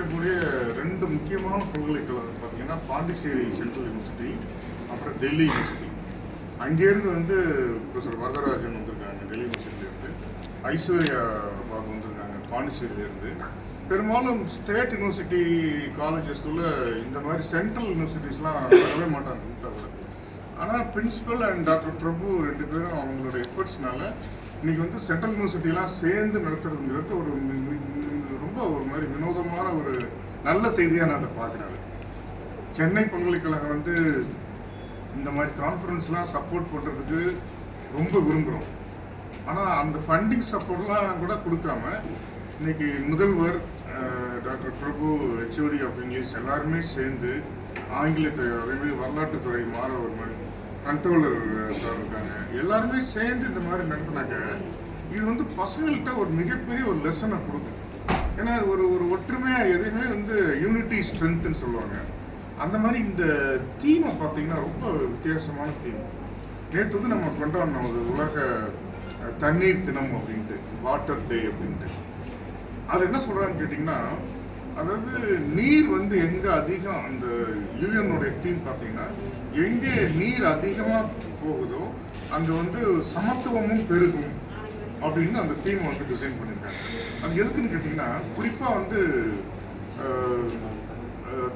இருக்கக்கூடிய ரெண்டு முக்கியமான பல்கலைக்கழகம் பார்த்தீங்கன்னா பாண்டிச்சேரி சென்ட்ரல் யூனிவர்சிட்டி, அப்புறம் டெல்லி யூனிவர்சிட்டி. அங்கேருந்து வந்து ப்ரொஃபஸர் வரதராஜன் வந்திருக்காங்க டெல்லி யூனிவர்சிட்டியிலேருந்து, ஐஸ்வர்யா பாபு வந்திருக்காங்க பாண்டிச்சேரியிலேருந்து. பெரும்பாலும் ஸ்டேட் யூனிவர்சிட்டி காலேஜஸ்க்குள்ள இந்த மாதிரி சென்ட்ரல் யூனிவர்சிட்டிஸ்லாம் வரவே மாட்டாங்க தவிர. ஆனால் பிரின்சிபல் அண்ட் டாக்டர் பிரபு ரெண்டு பேரும் அவங்களோட எஃபர்ட்ஸ்னால இன்னைக்கு வந்து சென்ட்ரல் யூனிவர்சிட்டிலாம் சேர்ந்து நடத்துறதுங்கிறது ரொம்ப ஒரு மாதிரி வினோதமான ஒரு நல்ல செய்தியாக நான் அதை பார்க்குறேன். சென்னை பல்கலைக்கழகம் வந்து இந்த மாதிரி கான்ஃபரன்ஸ்லாம் சப்போர்ட் பண்ணுறதுக்கு ரொம்ப விரும்புகிறோம். ஆனால் அந்த ஃபண்டிங் சப்போர்ட்லாம் கூட கொடுக்காம இன்னைக்கு முதல்வர் doctor Prabhu, HOD of English எல்லாருமே சேர்ந்து ஆங்கிலத்தை, அதேமாதிரி வரலாற்றுத்துறை மாணவர் மாதிரி கண்ட்ரோலர் இருக்காங்க, எல்லாருமே சேர்ந்து இந்த மாதிரி நடத்தினாக்க இது வந்து பசங்கள்கிட்ட ஒரு மிகப்பெரிய ஒரு லெசனை கொடுக்கும். ஏன்னா ஒரு ஒரு ஒற்றுமையாக எதுவுமே வந்து யூனிட்டி ஸ்ட்ரென்த்துன்னு சொல்லுவாங்க. அந்த மாதிரி இந்த தீமை பார்த்தீங்கன்னா ரொம்ப வித்தியாசமான தீம். நேற்று வந்து நம்ம கொண்டாடணும் ஒரு உலக தண்ணீர் தினம் அப்படின்ட்டு, வாட்டர் டே அப்படின்ட்டு. அது என்ன சொல்கிறாங்கன்னு கேட்டிங்கன்னா, அதாவது நீர் வந்து எங்கே அதிகம், அந்த யூஎனுடைய தீம் பார்த்தீங்கன்னா எங்கே நீர் அதிகமாக போகுதோ அங்கே வந்து சமத்துவமும் பெருகும் அப்படின்னு அந்த தீமை வந்து டிசைன் பண்ணியிருக்காங்க. அது எதுக்குன்னு கேட்டிங்கன்னா, குறிப்பாக வந்து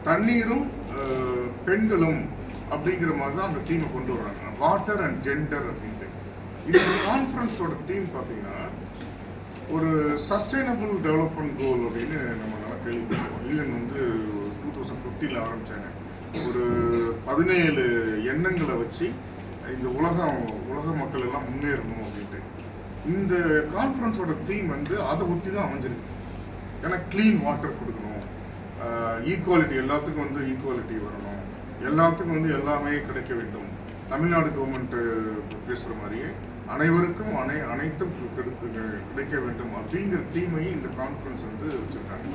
தண்ணீரும் பெண்களும் அப்படிங்கிற மாதிரி தான் அந்த தீமை கொண்டு வர்றாங்க, வாட்டர் அண்ட் ஜெண்டர் அப்படின்ட்டு. இந்த கான்ஃபரன்ஸோட தீம் பார்த்தீங்கன்னா ஒரு சஸ்டைனபிள் டெவலப்மெண்ட் கோல் அப்படின்னு நம்ம நல்லா கேள்விப்பட்டோம். யூஎன் வந்து 2015 ஆரம்பித்தாங்க. ஒரு 17 எண்ணங்களை வச்சு இந்த உலக மக்கள் எல்லாம் முன்னேறணும் அப்படின்ட்டு. இந்த கான்ஃபரன்ஸோட தீம் வந்து அதை ஒட்டி தான் அமைஞ்சிருக்கு. ஏன்னா க்ளீன் வாட்டர் கொடுக்கணும், ஈக்குவாலிட்டி, எல்லாத்துக்கும் வந்து ஈக்குவாலிட்டி வரணும், எல்லாத்துக்கும் வந்து எல்லாமே கிடைக்க வேண்டும். தமிழ்நாடு கவர்மெண்ட்டு பேசுகிற மாதிரியே அனைவருக்கும் அனைத்தும் கிடைக்க வேண்டும் அப்படிங்கிற தீமையும் இந்த கான்ஃபரன்ஸ் வந்து வச்சுருக்காங்க.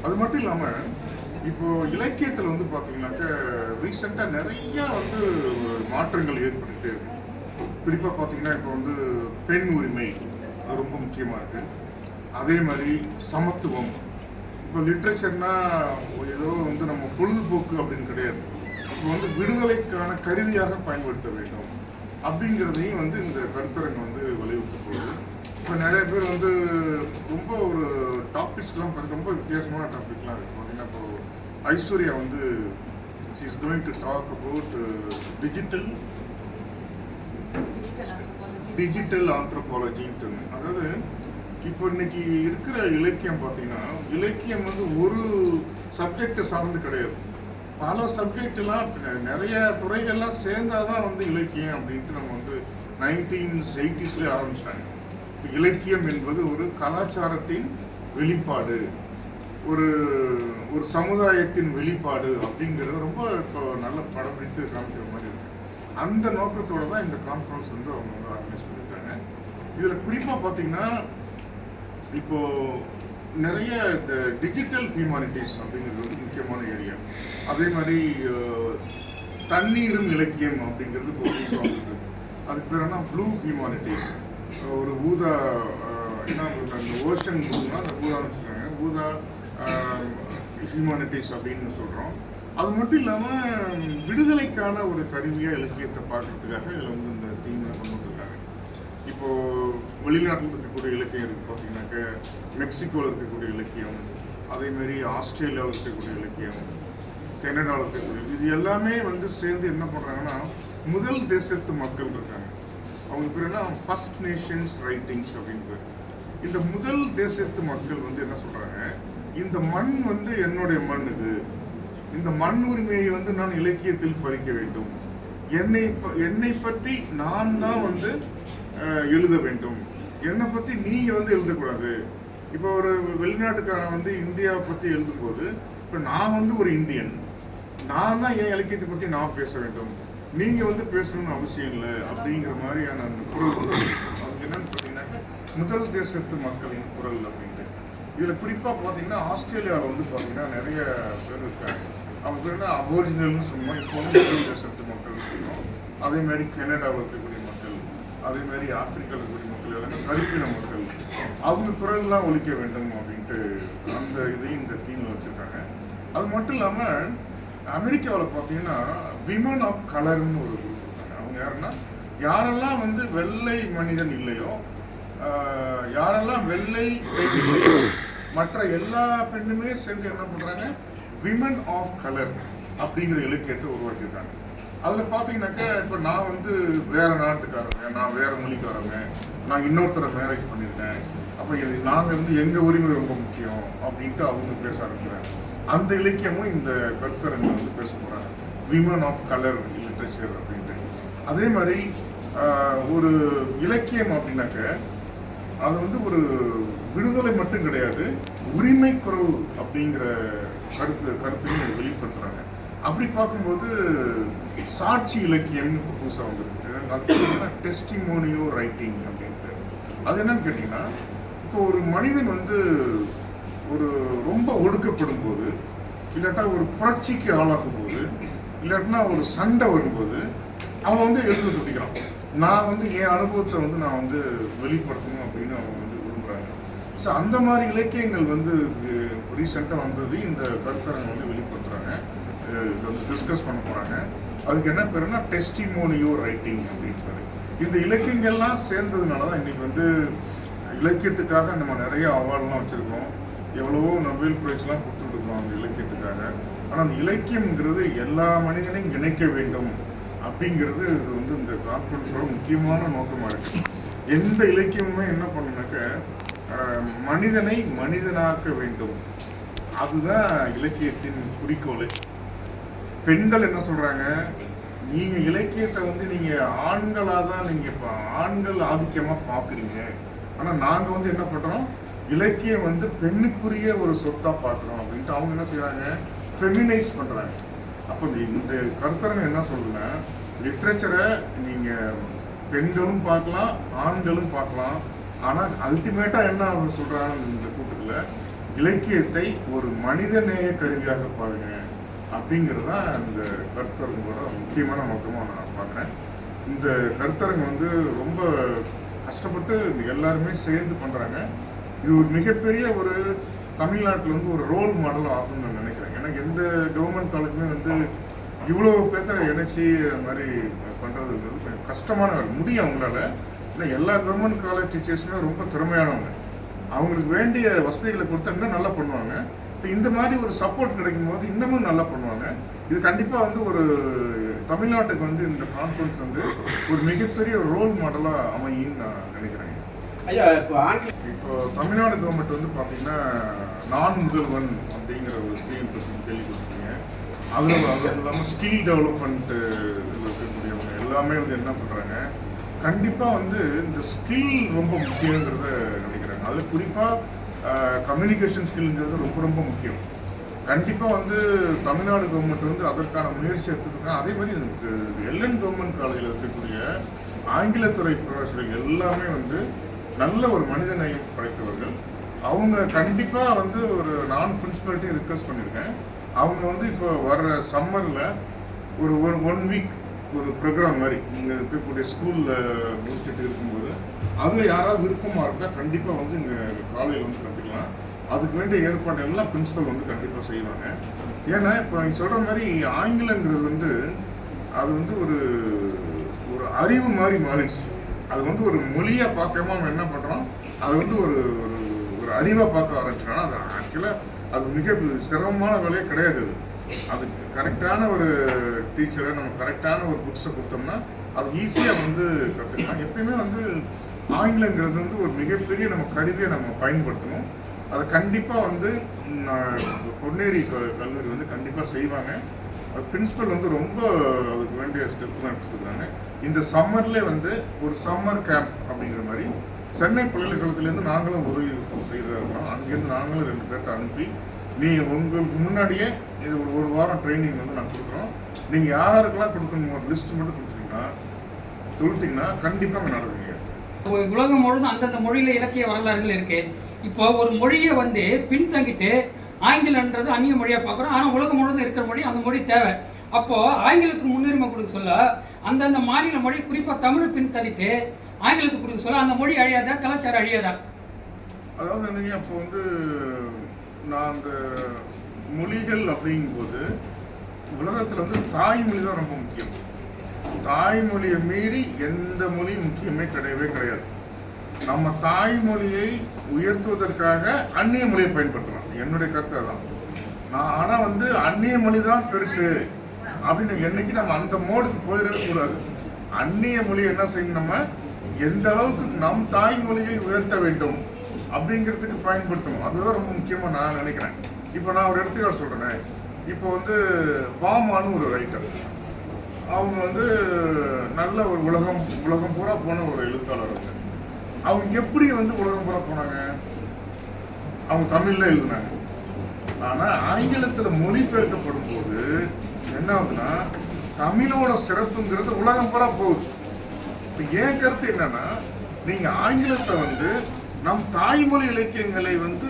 அது மட்டும் இல்லாமல் இப்போ இலக்கியத்தில் வந்து பார்த்தீங்கன்னாக்க ரீசெண்டாக நிறையா வந்து மாற்றங்கள் ஏற்படுத்திட்டே இருக்கு. குறிப்பாக பார்த்தீங்கன்னா இப்போ வந்து பெண் உரிமை அது ரொம்ப முக்கியமாக இருக்குது. அதே மாதிரி சமத்துவம். இப்போ லிட்ரேச்சர்னா ஏதோ வந்து நம்ம பொழுதுபோக்கு அப்படின்னு கிடையாது, இப்போ வந்து விடுதலைக்கான கருவியாக பயன்படுத்த வேண்டும் அப்படிங்கிறதையும் வந்து இந்த கருத்தரங்கு வந்து வலியுறுத்த போகுது. இப்போ நிறைய பேர் வந்து ரொம்ப ஒரு டாபிக்ஸ்லாம் ரொம்ப வித்தியாசமான டாபிக்லாம் இருக்குது. பார்த்தீங்கன்னா இப்போ ஐஸ்வர்யா வந்து she is going to talk about digital ஆந்த்ரோபாலஜின்ட்டு. அதாவது இப்போ இன்னைக்கு இருக்கிற இலக்கியம் பார்த்தீங்கன்னா, இலக்கியம் வந்து ஒரு சப்ஜெக்டை சார்ந்து கிடையாது, பல சப்ஜெக்டெல்லாம் நிறைய துறைகள்லாம் சேர்ந்தாதான் வந்து இலக்கியம் அப்படின்ட்டு நம்ம வந்து 1980s ஆரம்பிச்சிட்டாங்க. இலக்கியம் என்பது ஒரு கலாச்சாரத்தின் வெளிப்பாடு, ஒரு ஒரு சமுதாயத்தின் வெளிப்பாடு அப்படிங்கிறது ரொம்ப இப்போ நல்ல படம் பிடித்து காமிக்கிற மாதிரி இருக்கு. அந்த நோக்கத்தோடு தான் இந்த கான்ஃபரன்ஸ் வந்து அவங்க வந்து ஆர்கனைஸ் பண்ணியிருக்காங்க. இதில் குறிப்பாக பார்த்தீங்கன்னா இப்போது நிறைய இந்த டிஜிட்டல் ஹியூமானிட்டிஸ் அப்படிங்கிறது வந்து முக்கியமான ஏரியா. அதே மாதிரி தண்ணீரும் இலக்கியம் அப்படிங்கிறது புதுசாக இருக்குது. அதுக்கு பேர் என்ன, ப்ளூ ஹியூமானிட்டிஸ். ஒரு ஊதா, என்ன அந்த ஓஷன் ப்ளூனா அந்த ஊதான்னு வச்சுருக்காங்க, ஊதா ஹியூமானிட்டிஸ் அப்படின்னு சொல்கிறோம். அது மட்டும் இல்லாமல் விடுதலைக்கான ஒரு கருவியாக இலக்கியத்தை பார்க்கறதுக்காக இதில் வந்து இந்த தீமை கொண்டு வந்துருக்காங்க. இப்போது வெளிநாட்டில் இருக்கக்கூடிய இலக்கியம் இருக்குது பார்த்தீங்கன்னாக்க, மெக்சிகோவில் இருக்கக்கூடிய இலக்கியம், அதேமாரி ஆஸ்திரேலியாவில் இருக்கக்கூடிய இலக்கியம், கனடாவில் இருக்கக்கூடிய, இது எல்லாமே வந்து சேர்ந்து என்ன பண்ணுறாங்கன்னா, முதல் தேசத்து மக்கள் இருக்காங்க, அவங்க பேர் என்ன, ஃபர்ஸ்ட் நேஷன்ஸ் ரைட்டிங்ஸ் அப்படின்னு பேர். இந்த முதல் தேசத்து மக்கள் வந்து என்ன சொல்கிறாங்க, இந்த மண் வந்து என்னுடைய மண், இந்த மண் உரிமையை வந்து நான் இலக்கியத்தில் பதிக்க வேண்டும், என்னை பற்றி நான் தான் வந்து எழுத வேண்டும், என்னை பற்றி நீங்கள் வந்து எழுதக்கூடாது. இப்போ ஒரு வெளிநாட்டுக்காரன் வந்து இந்தியாவை பற்றி எழுதும்போது, இப்போ நான் வந்து ஒரு இந்தியன், நான் தான் என் இலக்கியத்தை பற்றி நான் பேச வேண்டும், நீங்கள் வந்து பேசணும்னு அவசியம் இல்லை அப்படிங்கிற மாதிரியான அந்த குரல் வந்து அவங்க என்னன்னு பார்த்தீங்கன்னாக்க முதல் தேசத்து மக்களின் குரல் அப்படின்ட்டு. இதில் குறிப்பாக பார்த்தீங்கன்னா ஆஸ்திரேலியாவில் வந்து பார்த்தீங்கன்னா நிறைய பேர் இருக்காங்க. அவங்க பேர் என்ன, அபோரிஜினல்னு சொல்லுவோம், இப்போ வந்து முதல் தேசத்து மக்கள் சொல்லுவோம். அதே மாதிரி கனடாவில் இருக்கக்கூடிய மக்கள், அதே மாதிரி ஆப்பிரிக்காவில் இருக்கக்கூடிய மக்கள் எல்லாமே கருப்பின மக்கள், அவங்க குரல்லாம் ஒலிக்க வேண்டும் அப்படின்ட்டு அந்த இதையும் இந்த தீமில் வச்சுருக்காங்க. அது மட்டும் இல்லாமல் அமெரிக்காவில் பார்த்தீங்கன்னா விமன் ஆஃப் கலர்னு ஒரு குரூப் இருக்காங்க. அவங்க யாருன்னா யாரெல்லாம் வந்து வெள்ளை மனிதன் இல்லையோ, யாரெல்லாம் வெள்ளை இல்லையோ, மற்ற எல்லா பெண்ணுமே சேர்ந்து என்ன பண்ணுறாங்க, விமன் ஆஃப் கலர் அப்படிங்கிற இலக்கியத்தை உருவாக்கியிருக்காங்க. அதில் பார்த்தீங்கன்னாக்கா இப்போ நான் வந்து வேறு நாட்டுக்காரங்க, நான் வேறு மொழிக்காரங்க, நான் இன்னொருத்தரை மேரேஜ் பண்ணியிருக்கேன், அப்போ நாங்கள் வந்து எங்கள் உரிமை ரொம்ப முக்கியம் அப்படின்ட்டு அவங்க பேச ஆரம்பிக்கிறாங்க. அந்த இலக்கியமும் இந்த கருத்தரங்கில் வந்து பேச போகிறாங்க, விமன் ஆஃப் கலர் லிட்ரேச்சர் அப்படின்ட்டு. அதே மாதிரி ஒரு இலக்கியம் அப்படின்னாக்க அது வந்து ஒரு விடுதலை மட்டும் கிடையாது, உரிமை குரல் அப்படிங்கிற கருத்தையும் வெளிப்படுத்துகிறாங்க. அப்படி பார்க்கும்போது சாட்சி இலக்கியம்னு புதுசாக வந்துருக்கு, அது டெஸ்டிமோனியோ ரைட்டிங் அப்படின்ட்டு. அது என்னன்னு கேட்டிங்கன்னா, இப்போ ஒரு மனிதன் வந்து ஒரு ரொம்ப ஒடுக்கப்படும் போது, இல்லாட்டா ஒரு புரட்சிக்கு ஆளாகும் போது, இல்லாட்டினா ஒரு சண்டை வரும்போது அவன் வந்து எழுத துடிக்கிறான். நான் வந்து என் அனுபவத்தை வந்து நான் வந்து வெளிப்படுத்தணும் அப்படின்னு அவங்க வந்து விரும்புகிறாங்க. ஸோ அந்த மாதிரி இலக்கியங்கள் வந்து ரீசெண்டாக வந்தது இந்த கருத்தரங்க வந்து வெளிப்படுத்துகிறாங்க, வந்து டிஸ்கஸ் பண்ண போகிறாங்க. அதுக்கு என்ன பேருன்னா டெஸ்டிமோனியோ ரைட்டிங் அப்படின்றது. இந்த இலக்கியங்கள்லாம் சேர்ந்ததுனால தான் இன்றைக்கி வந்து இலக்கியத்துக்காக நம்ம நிறைய அவார்டெலாம் வச்சுருக்கோம், எவ்வளவோ நோபல் ப்ரைஸ்லாம் கொடுத்துட்ருக்கோம் அந்த இலக்கியத்துக்காக. ஆனால் அந்த இலக்கியம்ங்கிறது எல்லா மனிதனையும் இணைக்க வேண்டும் அப்படிங்கிறது இது வந்து இந்த கான்ஃபரன்ஸோட முக்கியமான நோக்கமாக இருக்குது. எந்த இலக்கியமுமே என்ன பண்ணுனாக்க மனிதனை மனிதனாக்க வேண்டும், அதுதான் இலக்கியத்தின் குறிக்கோள். பெண்கள் என்ன சொல்கிறாங்க, நீங்கள் இலக்கியத்தை வந்து நீங்கள் ஆண்களாக தான் நீங்கள் இப்போ ஆண்கள் ஆதிக்கமாக பார்க்குறீங்க, ஆனால் நாங்கள் வந்து என்ன பண்ணுறோம், இலக்கியம் வந்து பெண்ணுக்குரிய ஒரு சொத்தாக பார்க்குறோம் அப்படின்ட்டு அவங்க என்ன செய்கிறாங்க, ஃபெமினைஸ் பண்ணுறாங்க. அப்போ இந்த கருத்தரங்க என்ன சொல்லுன்னா, லிட்ரேச்சரை நீங்கள் பெண்களும் பார்க்கலாம் ஆண்களும் பார்க்கலாம், ஆனால் அல்டிமேட்டாக என்ன அவங்க சொல்கிறாங்க இந்த கூட்டத்தில், இலக்கியத்தை ஒரு மனிதநேய கருவியாக பாருங்க அப்படிங்கிறது தான் இந்த கருத்தரங்கோட முக்கியமான நோக்கமாக நான் பார்க்குறேன். இந்த கருத்தரங்கு வந்து ரொம்ப கஷ்டப்பட்டு எல்லாருமே சேர்ந்து பண்ணுறாங்க. இது ஒரு மிகப்பெரிய ஒரு தமிழ்நாட்டில் வந்து ஒரு ரோல் மாடல் ஆகும்னு நான் நினைக்கிறேன். ஏன்னா எந்த கவர்மெண்ட் காலேஜுமே வந்து இவ்வளோ பேர்த்த இணைச்சி அது மாதிரி பண்ணுறதுங்கிறது கொஞ்சம் கஷ்டமான வேலை. முடியும் அவங்களால, ஏன்னா எல்லா கவர்மெண்ட் காலேஜ் டீச்சர்ஸுமே ரொம்ப திறமையானவங்க, அவங்களுக்கு வேண்டிய வசதிகளை கொடுத்தா இன்னும் நல்லா பண்ணுவாங்க. இப்போ இந்த மாதிரி ஒரு சப்போர்ட் கிடைக்கும் போது இன்னமும் நல்லா பண்ணுவாங்க. இது கண்டிப்பாக வந்து ஒரு தமிழ்நாட்டுக்கு வந்து இந்த கான்ஃபரன்ஸ் வந்து ஒரு மிகப்பெரிய ரோல் மாடலாக அமையின்னு நான் நினைக்கிறேன். ஐயா, இப்போ தமிழ்நாடு கவர்மெண்ட் வந்து பார்த்தீங்கன்னா நான் முதல்வன் அப்படிங்கிற ஒரு ஸ்கீம் கேள்விப்பட்டிருக்கீங்க. அதில் அது இல்லாமல் ஸ்கில் டெவலப்மெண்ட்டு இருக்கக்கூடியவங்க எல்லாமே வந்து என்ன பண்ணுறாங்க, கண்டிப்பாக வந்து இந்த ஸ்கில் ரொம்ப முக்கியங்கிறத நினைக்கிறாங்க. அது குறிப்பாக கம்யூனிகேஷன் ஸ்கில்ங்கிறது ரொம்ப ரொம்ப முக்கியம். கண்டிப்பாக வந்து தமிழ்நாடு கவர்மெண்ட் வந்து அதற்கான முயற்சி எடுத்துருக்காங்க. அதே மாதிரி எல்என் கவர்மெண்ட் காலேஜில் இருக்கக்கூடிய ஆங்கிலத்துறை பேராசிரியர்கள் எல்லாமே வந்து நல்ல ஒரு மனிதநேயம் படைத்தவர்கள். அவங்க கண்டிப்பாக வந்து ஒரு நான் பிரின்சிபல்ட்டையும் ரிக்வெஸ்ட் பண்ணியிருக்கேன், அவங்க வந்து இப்போ வர்ற சம்மரில் ஒரு 1 வீக் ஒரு ப்ரோக்ராம் மாதிரி நீங்கள் இருக்கக்கூடிய ஸ்கூலில் முடிச்சுட்டு இருக்கும்போது அதில் யாராவது விருப்பமாக இருந்தால் கண்டிப்பாக வந்து இங்கே காலையில் வந்து கற்றுக்கலாம். அதுக்கு வேண்டிய ஏற்பாடு எல்லாம் பிரின்சிபல் வந்து கண்டிப்பாக செய்வாங்க. ஏன்னா இப்போ நீங்கள் சொல்கிற மாதிரி ஆங்கிலங்கிறது வந்து அது வந்து ஒரு ஒரு அறிவு மாதிரி மாறிடுச்சு. அது வந்து ஒரு மொழியாக பார்க்காம நம்ம என்ன பண்ணுறோம், அது வந்து ஒரு ஒரு அறிவாக பார்க்க ஆரம்பிச்சிட்டோம்னா அது ஆக்சுவலாக அது மிக சிரமமான வேலையே கிடையாது. அதுக்கு கரெக்டான ஒரு டீச்சரை நம்ம கரெக்டான ஒரு புக்ஸை கொடுத்தோம்னா அது ஈஸியாக வந்து கற்றுக்கலாம். எப்பயுமே வந்து ஆங்கிலங்கிறது வந்து ஒரு மிகப்பெரிய நம்ம கருவியை நம்ம பயன்படுத்தணும். அதை கண்டிப்பாக வந்து பொன்னேரி கல்லூரி வந்து கண்டிப்பாக செய்வாங்க. அது பிரின்சிபல் வந்து ரொம்ப அதுக்கு வேண்டிய ஸ்டெப்லாம் எடுத்துக்கிறாங்க. இந்த சம்மர்லேயே வந்து ஒரு சம்மர் கேம்ப் அப்படிங்கிற மாதிரி சென்னை பல்கலைக்கழகத்துலேருந்து நாங்களும் உதவி செய்கிறதா இருக்கோம். அங்கேருந்து நாங்களும் 2 பேர்த்த அனுப்பி உங்களுக்கு முன்னாடியே இது ஒரு வாரம் ட்ரைனிங் வந்து நான் கொடுக்குறோம். நீங்கள் யாருக்கெல்லாம் கொடுக்கணும் ஒரு லிஸ்ட் மட்டும் சொல்லிட்டீங்கன்னா கண்டிப்பாக நடவடிக்கை. உலகம் முழுவதும் அந்தந்த மொழியில் இலக்கிய வரலாறுகள் இருக்குது. இப்போ ஒரு மொழியை வந்து பின்தங்கிட்டு ஆங்கிலன்றது அந்நிய மொழியாக பார்க்குறோம், ஆனால் உலகம் முழுவதும் இருக்கிற மொழி அந்த மொழி தேவை. அப்போது ஆங்கிலத்துக்கு முன்னுரிமை கொடுக்க சொல்ல அந்தந்த மாநில மொழி குறிப்பாக தமிழ் பின்தள்ளிட்டு ஆங்கிலத்தை கொடுக்க சொல்ல அந்த மொழி அழியாதா, கலாச்சாரம் அழியாதா? அதாவது என்னங்க, அப்போ வந்து நான் அந்த மொழிகள் அப்படிங்கும்போது உலகத்தில் வந்து தாய்மொழி தான் ரொம்ப முக்கியம். தாய்மொழியை மீறி எந்த மொழியும் முக்கியமே கிடையவே கிடையாது. நம்ம தாய்மொழியை உயர்த்துவதற்காக அந்நிய மொழியை பயன்படுத்தலாம், என்னுடைய கருத்து அதான். நான் ஆனால் வந்து அந்நிய மொழி தான் பெருசு அப்படின்னு என்னைக்கு நம்ம அந்த மோடுக்கு போயிடவே கூடாது. அந்நிய மொழி என்ன செய்யணும், நம்ம எந்த அளவுக்கு நம் தாய்மொழியை உயர்த்த வேண்டும் அப்படிங்கிறதுக்கு பயன்படுத்தணும். அதுதான் ரொம்ப முக்கியமாக நான் நினைக்கிறேன். இப்போ நான் ஒரு இடத்துக்கு சொல்கிறேன். இப்போ வந்து பாமான்னு ஒரு ரைட்டர், அவங்க வந்து நல்ல ஒரு உலகம் பூரா போன ஒரு எழுத்தாளர். வந்து அவங்க எப்படி வந்து உலகம் பூரா போனாங்க? அவங்க தமிழ்ல எழுதினாங்க. ஆனால் ஆங்கிலத்தில் மொழிபெயர்க்கப்படும் போது என்ன ஆகுதுன்னா, தமிழோட சிறப்புங்கிறது உலகம் பூரா போகுது. இப்போ என் கருத்து என்னன்னா, நீங்கள் ஆங்கிலத்தை வந்து நம் தாய்மொழி இலக்கியங்களை வந்து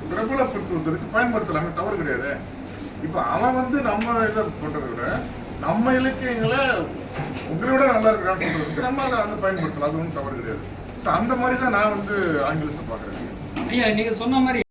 பிரபலப்படுத்துவதற்கு பயன்படுத்தலாமே, தவறு கிடையாது. இப்போ அவன் வந்து நம்ம இதை பண்ணுறதை விட நம்ம இலக்கியங்களை உங்களை விட நல்லா இருக்கிறான்னு சொல்றதுக்கு நம்ம அதை வந்து பயன்படுத்தலாம், அது ஒன்றும் தவறு கிடையாது. ஸோ அந்த மாதிரி தான் நான் வந்து ஆங்கிலத்தை பார்க்குறேன். ஐயா, நீங்கள் சொன்ன மாதிரி